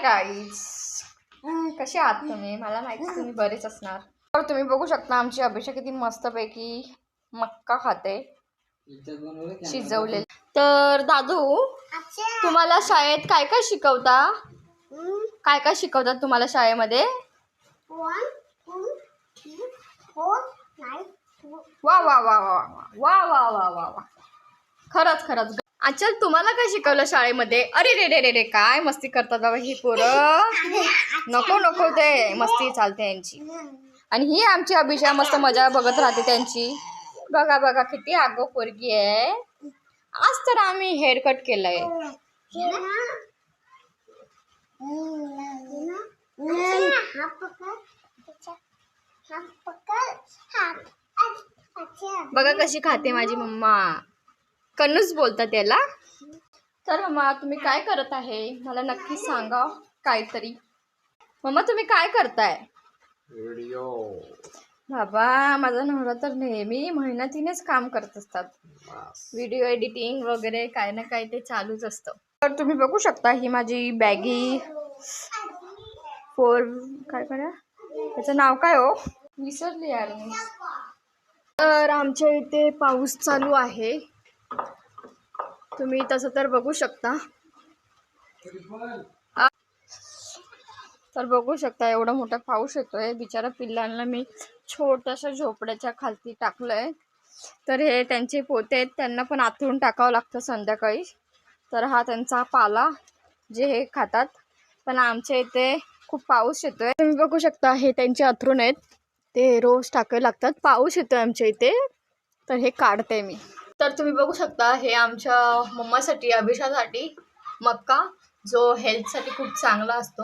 Guys, कसे आहात तुम्ही? मला माहिती तुम्ही बरेच असणार. तर तुम्ही बघू शकता आमची अभिषा किती मस्तपैकी मक्का खाते शिजवलेले. तर दादू, तुम्हाला शाळेत काय काय शिकवता? काय काय शिकवतात तुम्हाला शाळेमध्ये? वा वा वा वा वा वा वा वा वा. खरंच खरंच. आचल, तुम्हाला काय शिकवलं शाळेमध्ये? अरे रे रे रे रे, काय मस्ती करतात बाबा ही पोरं. नको नको, ते मस्ती चालते यांची. आणि ही आमची अभिषा मस्त मजा बघत राहते त्यांची. बघा बघा किती आगो पोरगी आहे. आज तर आम्ही हेअर कट केलंय. बघा कशी खाते माझी मम्मा. कन्नूच बोलतात त्याला. तर मम्मा, तुम्ही काय करत आहे मला नक्की सांगा काहीतरी. मम्मा, तुम्ही काय करताय? व्हिडिओ. बाबा, माझा नवरा तर नेहमी मेहनतीनेच काम करत असतात. व्हिडिओ एडिटिंग वगैरे काय ना काय ते चालूच असतं. तर तुम्ही बघू शकता ही माझी बॅगी काय करा, त्याचं नाव काय हो, विसरली यार मी. तर आमच्या इथे पाऊस चालू आहे. तुम्ही तसं तर बघू शकता. तर बघू शकता एवढा मोठा पाऊस येतोय. बिचारा पिल्लांना मी छोट्याशा झोपड्याच्या खालती टाकलंय. तर हे त्यांचे पोते आहेत, त्यांना पण आथरून टाकावं लागतं संध्याकाळी. तर हा त्यांचा पाला जे हे खातात. पण आमच्या इथे खूप पाऊस येतोय. तुम्ही बघू शकता हे त्यांचे अथरून आहेत, ते रोज टाकावे लागतात. पाऊस येतोय आमच्या इथे, तर हे काढते मी. तर तुम्ही बघू शकता हे आमच्या मम्मासाठी, अभिषासाठी मक्का, जो हेल्थसाठी खूप चांगला असतो.